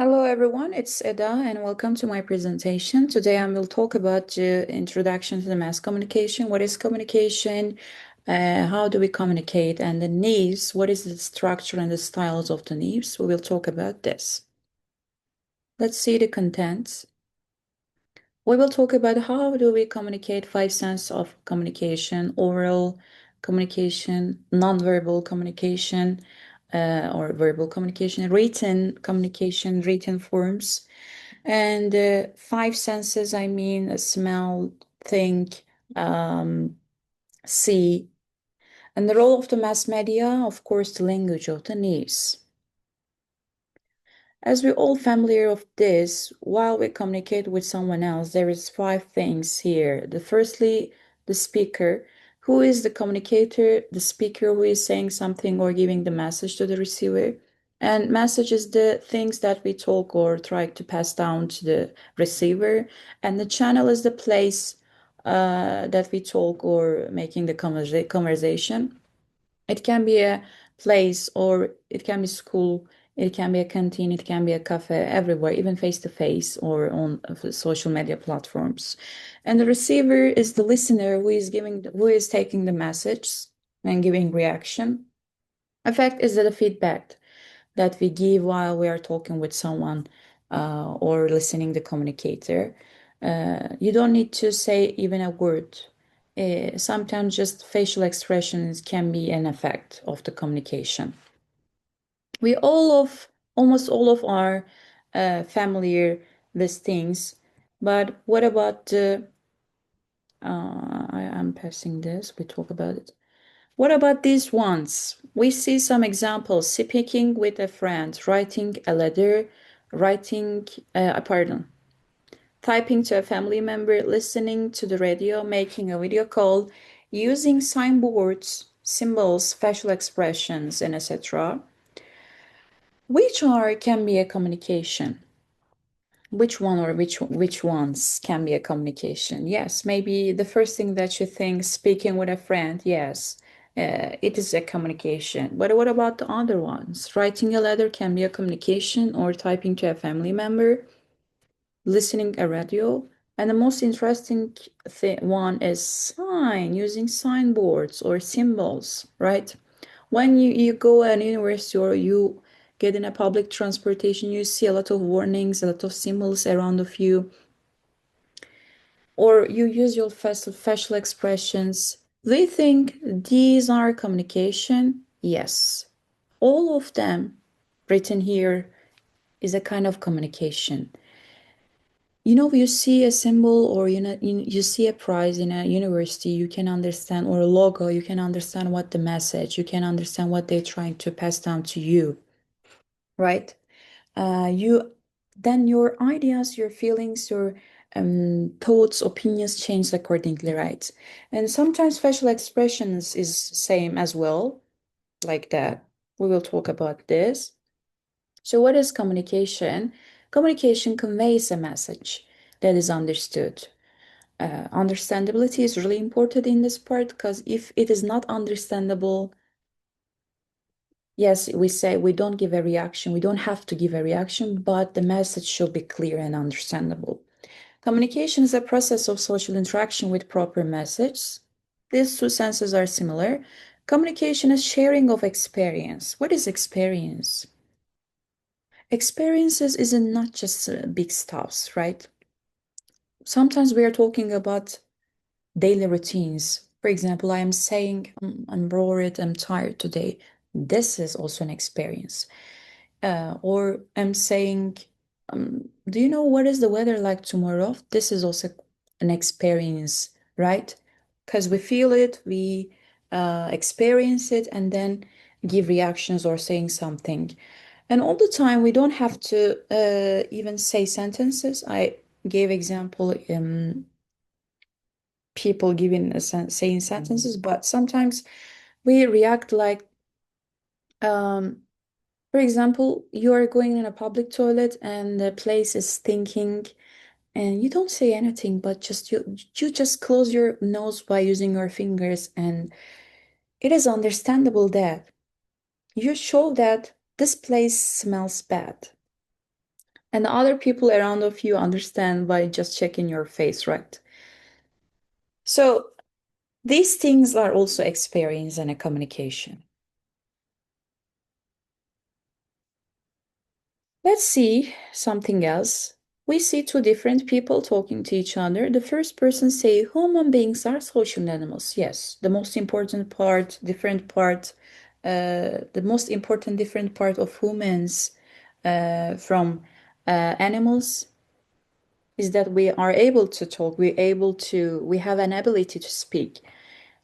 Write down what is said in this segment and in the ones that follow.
Hello everyone, it's Eda and welcome to my presentation. Today I will talk about the introduction to the mass communication. What is communication? How do we communicate? And the needs, what is the structure and the styles of the needs? We will talk about this. Let's see the contents. We will talk about how do we communicate five senses of communication, oral communication, nonverbal communication, or verbal communication, written forms. And five senses, I mean, smell, think, um, see. And the role of the mass media, of course, the language of the news. As we're all familiar of this, while we communicate with someone else, there is five things here. The speaker, who is the communicator, the speaker who is saying something or giving the message to the receiver. And message is the things that we talk or try to pass down to the receiver. And the channel is the place that we talk or making the conversation. It can be a place or it can be school, it can be a canteen, it can be a cafe, everywhere, even face to face or on social media platforms. And the receiver is the listener who is taking the message and giving reaction. Effect is the feedback that we give while we are talking with someone or listening the communicator. You don't need to say even a word. Sometimes just facial expressions can be an effect of the communication. We almost all of are familiar with things, but what about the I am passing this, we talk about it. What about these ones? We see some examples: speaking with a friend, writing a letter, writing, pardon, typing to a family member, listening to the radio, making a video call, using signboards, symbols, facial expressions, and etc. Which are can be a communication? Which one or which ones can be a communication? Yes, maybe the first thing that you think, speaking with a friend, yes, it is a communication. But what about the other ones? Writing a letter can be a communication, or typing to a family member, listening a radio. And the most interesting one is using signboards or symbols, right? When you go at university or you get in a public transportation, you see a lot of warnings, a lot of symbols around of you, or you use your facial expressions. Do you think these are communication? Yes. All of them written here is a kind of communication. You see a symbol or you see a prize in a university, you can understand, or a logo, you can understand what the message, you can understand what they're trying to pass down to you, right? You then your ideas, your feelings, your thoughts, opinions change accordingly, right? And sometimes facial expressions is same as well, like that. We will talk about this. So what is communication? Communication conveys a message that is understood. Understandability is really important in this part because if it is not understandable, yes, we say we don't give a reaction. We don't have to give a reaction, but the message should be clear and understandable. Communication is a process of social interaction with proper message. These two senses are similar. Communication is sharing of experience. What is experience? Experiences is not just big stuffs, right? Sometimes we are talking about daily routines. For example, I am saying I'm bored, I'm tired today. This is also an experience. Or I'm saying, do you know what is the weather like tomorrow? This is also an experience, right? Because we feel it, we experience it, and then give reactions or saying something. And all the time, we don't have to even say sentences. I gave example people giving saying sentences, but sometimes we react like, um, for example, you are going in a public toilet and the place is stinking, and you don't say anything, but just you just close your nose by using your fingers, and it is understandable that you show that this place smells bad. And the other people around of you understand by just checking your face, right? So these things are also experience and a communication. Let's see something else. We see two different people talking to each other. The first person say human beings are social animals. Yes, the most important part, different part, the most important different part of humans from animals is that we are able to talk. We have an ability to speak.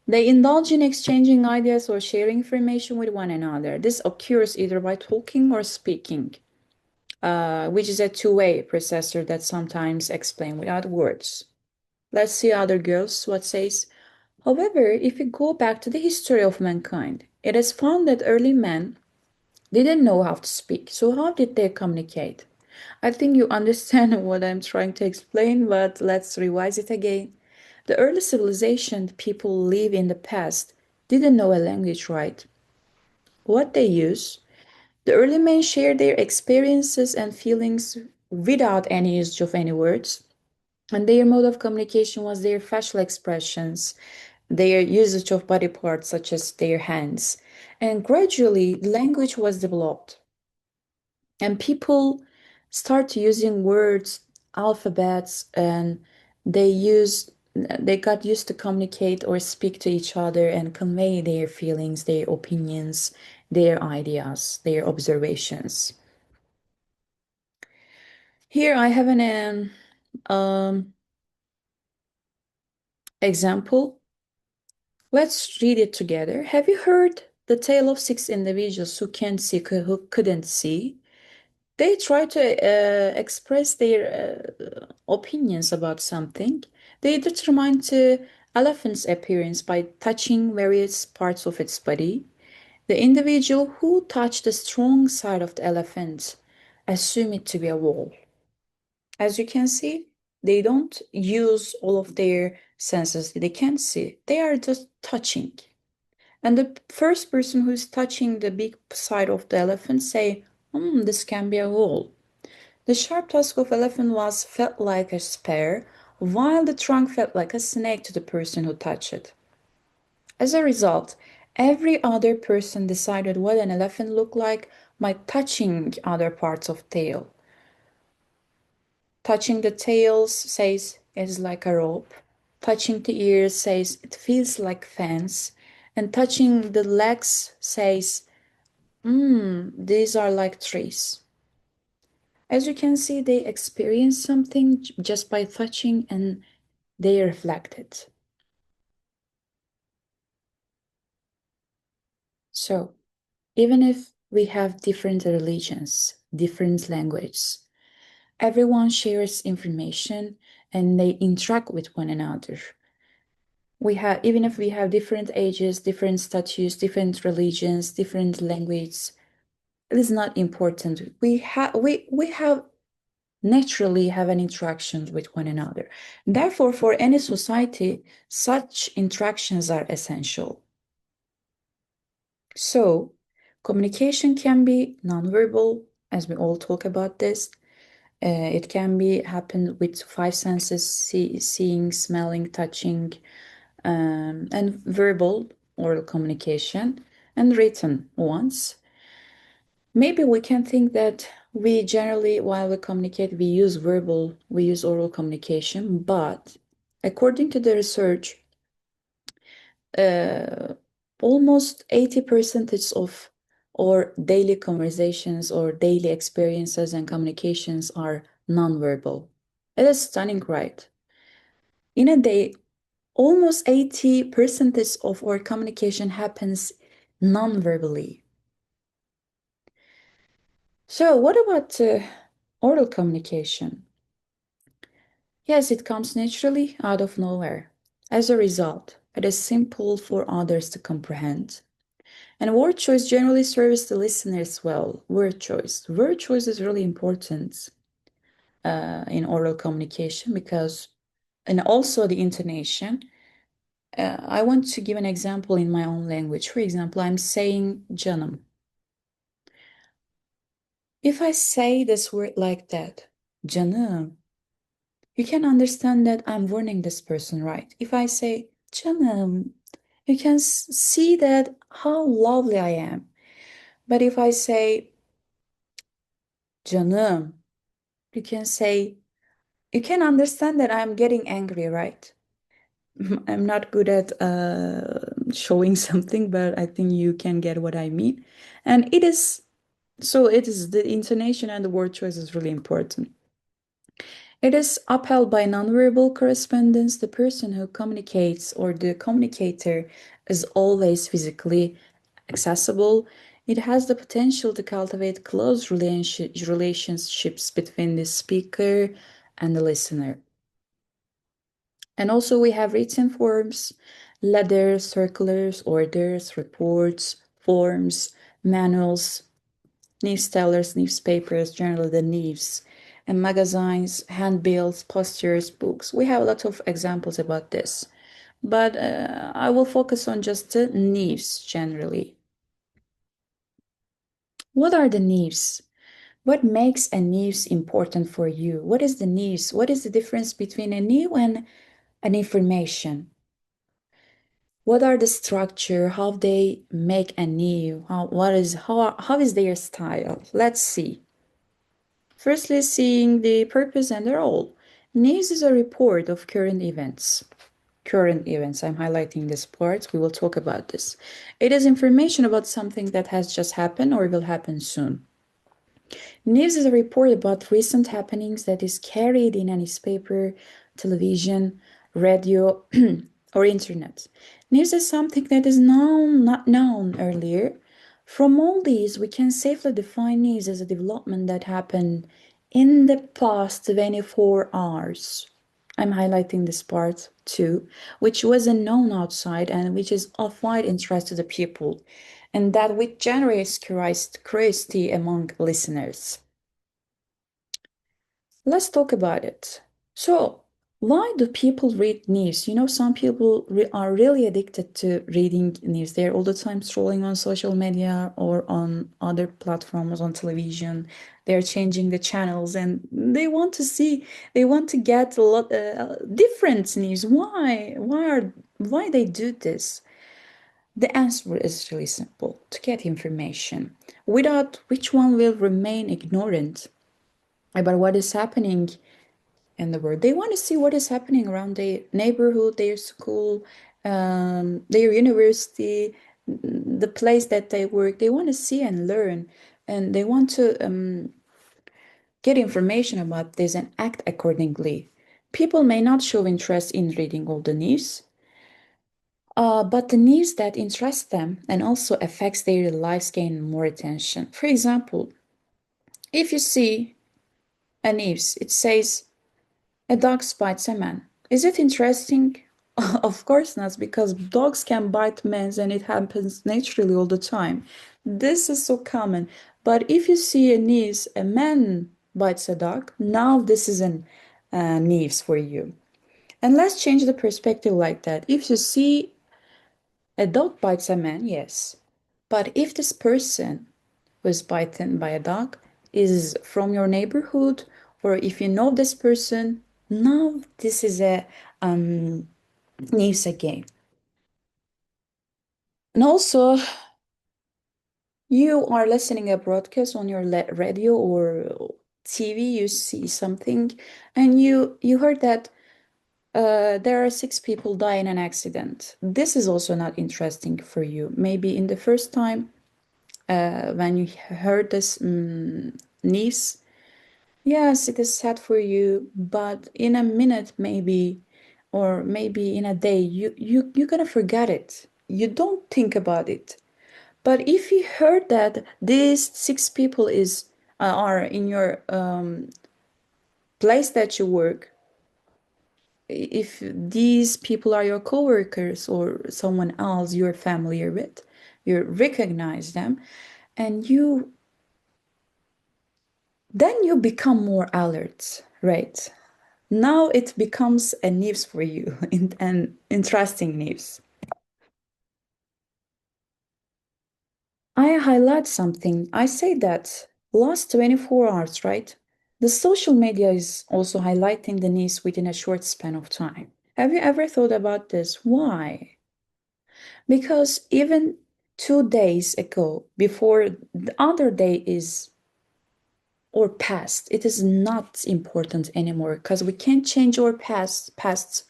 They indulge in exchanging ideas or sharing information with one another. This occurs either by talking or speaking, which is a two-way processor that sometimes explain without words. Let's see other girls what says. However, if we go back to the history of mankind, it is found that early men didn't know how to speak. So how did they communicate? I think you understand what I'm trying to explain, but let's revise it again. The early civilization people live in the past didn't know a language, right? What they use, the early men shared their experiences and feelings without any use of any words. And their mode of communication was their facial expressions, their usage of body parts such as their hands. And gradually, language was developed. And people start using words, alphabets, and they use they got used to communicate or speak to each other and convey their feelings, their opinions, their ideas, their observations. Here I have an example. Let's read it together. Have you heard the tale of six individuals who can't see, who couldn't see? They try to express their opinions about something. They determine the elephant's appearance by touching various parts of its body. The individual who touched the strong side of the elephant assume it to be a wall. As you can see, they don't use all of their senses. They can't see. They are just touching. And the first person who's touching the big side of the elephant say, this can be a wall. The sharp tusk of elephant was felt like a spear, while the trunk felt like a snake to the person who touched it. As a result, every other person decided what an elephant looked like by touching other parts of tail. Touching the tails says it's like a rope. Touching the ears says it feels like fence. And touching the legs says, these are like trees. As you can see, they experience something just by touching and they reflect it. So, even if we have different religions, different languages, everyone shares information and they interact with one another. Even if we have different ages, different status, different religions, different languages, it is not important. We have naturally have an interaction with one another. Therefore, for any society, such interactions are essential. So, communication can be nonverbal, as we all talk about this. It can be happen with five senses, seeing, smelling, touching, and verbal oral communication, and written ones. Maybe we can think that we generally, while we communicate, we use oral communication, but according to the research, uh, almost 80% of our daily conversations or daily experiences and communications are nonverbal. It is stunning, right? In a day, almost 80% of our communication happens non-verbally. So, what about oral communication? Yes, it comes naturally out of nowhere. As a result, it is simple for others to comprehend. And word choice generally serves the listeners well. Word choice. Word choice is really important in oral communication because, and also the intonation. I want to give an example in my own language. For example, I'm saying canım. If I say this word like that, canım, you can understand that I'm warning this person, right? If I say canım, you can see that how lovely I am. But if I say canım, you can say, you can understand that I'm getting angry, right? I'm not good at showing something, but I think you can get what I mean. And it is so it is the intonation and the word choice is really important. It is upheld by nonverbal correspondence. The person who communicates or the communicator is always physically accessible. It has the potential to cultivate close relationships between the speaker and the listener. And also, we have written forms, letters, circulars, orders, reports, forms, manuals, newstellers, newspapers, generally the news, and magazines, handbills, posters, books. We have a lot of examples about this, but I will focus on just the news generally. What are the news? What makes a news important for you? What is the news? What is the difference between a new and an information? What are the structure? How they make a new? How is their style? Let's see. Firstly, seeing the purpose and the role. News is a report of current events. Current events. I'm highlighting this part. We will talk about this. It is information about something that has just happened or will happen soon. News is a report about recent happenings that is carried in a newspaper, television, radio, or internet. News is something that is known, not known earlier. From all these, we can safely define news as a development that happened in the past 24 hours. I'm highlighting this part too, which wasn't known outside and which is of wide interest to the people, and that which generates curiosity among listeners. Let's talk about it. So, why do people read news? You know, some people are really addicted to reading news. They're all the time scrolling on social media or on other platforms on television. They're changing the channels and they want to get a lot different news. Why? Why they do this? The answer is really simple: to get information, without which one will remain ignorant about what is happening in the world. They want to see what is happening around their neighborhood, their school, their university, the place that they work. They want to see and learn, and they want to get information about this and act accordingly. People may not show interest in reading all the news, but the news that interests them and also affects their lives gain more attention. For example, if you see a news, it says a dog bites a man. Is it interesting? Of course not, because dogs can bite men and it happens naturally all the time. This is so common. But if you see a news, a man bites a dog, now this is an news for you. And let's change the perspective like that. If you see a dog bites a man, yes. But if this person was bitten by a dog is from your neighborhood, or if you know this person, now this is a news again. And also, you are listening a broadcast on your radio or TV, you see something, and you heard that there are 6 people die in an accident. This is also not interesting for you. Maybe in the first time when you heard this news, yes, it is sad for you, but in a minute maybe, or maybe in a day, you're gonna forget it. You don't think about it. But if you heard that these 6 people are in your place that you work, if these people are your coworkers or someone else you're familiar with, you recognize them, and you become more alert, right? Now it becomes a news for you, an interesting news. I highlight something. I say that last 24 hours, right? The social media is also highlighting the news within a short span of time. Have you ever thought about this? Why? Because even 2 days ago, before the other day is or past, it is not important anymore because we can't change our pasts,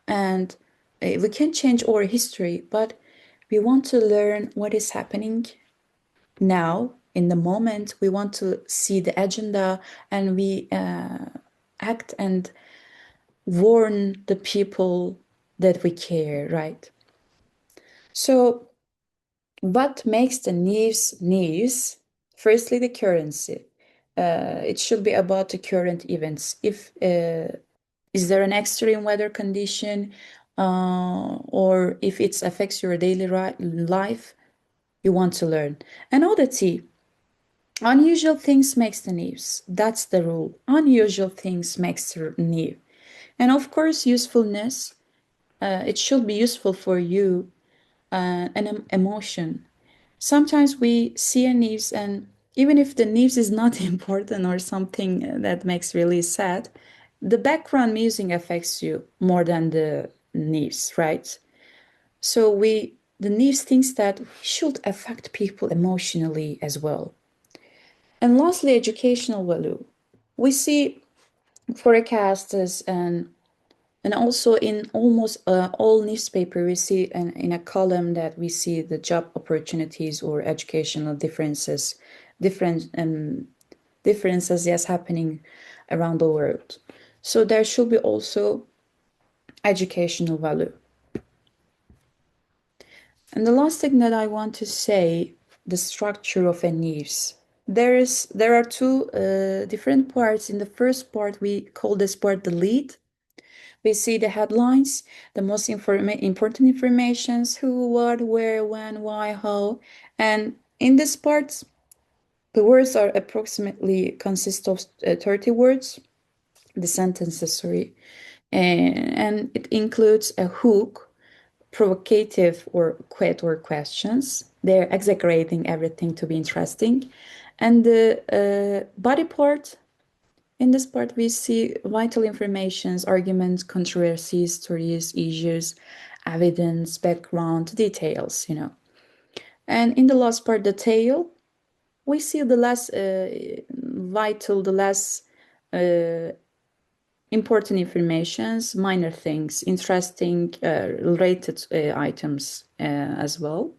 and we can't change our history, but we want to learn what is happening now in the moment. We want to see the agenda, and we act and warn the people that we care, right? So what makes the news news? Firstly, the currency. It should be about the current events. If is there an extreme weather condition, or if it affects your daily life, you want to learn. And oddity, unusual things makes the news. That's the rule. Unusual things makes the news. And of course, usefulness. It should be useful for you, and emotion. Sometimes we see a news, and even if the news is not important or something that makes really sad, the background music affects you more than the news, right? So the news thinks that we should affect people emotionally as well. And lastly, educational value. We see forecasters, and also in almost all newspaper, we see in a column that we see the job opportunities or educational different differences, yes, happening around the world. So there should be also educational value. And the last thing that I want to say, the structure of a news. There are two different parts. In the first part, we call this part the lead. We see the headlines, the most important informations: who, what, where, when, why, how. And in this part, the words are approximately consist of 30 words, the sentences, sorry. And it includes a hook, provocative or questions. They're exaggerating everything to be interesting. And the body part, in this part, we see vital informations, arguments, controversies, stories, issues, evidence, background, details. And in the last part, the tail, we see the less vital, the less important informations, minor things, interesting, related items as well,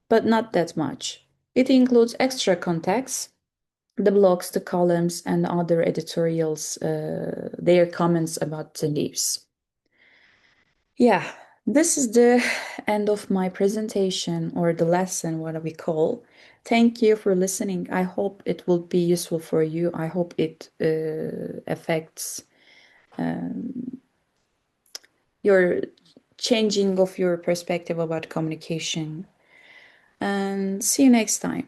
but not that much. It includes extra context, the blogs, the columns, and other editorials, their comments about the news. Yeah, this is the end of my presentation, or the lesson, what we call. Thank you for listening. I hope it will be useful for you. I hope it affects your changing of your perspective about communication. And see you next time.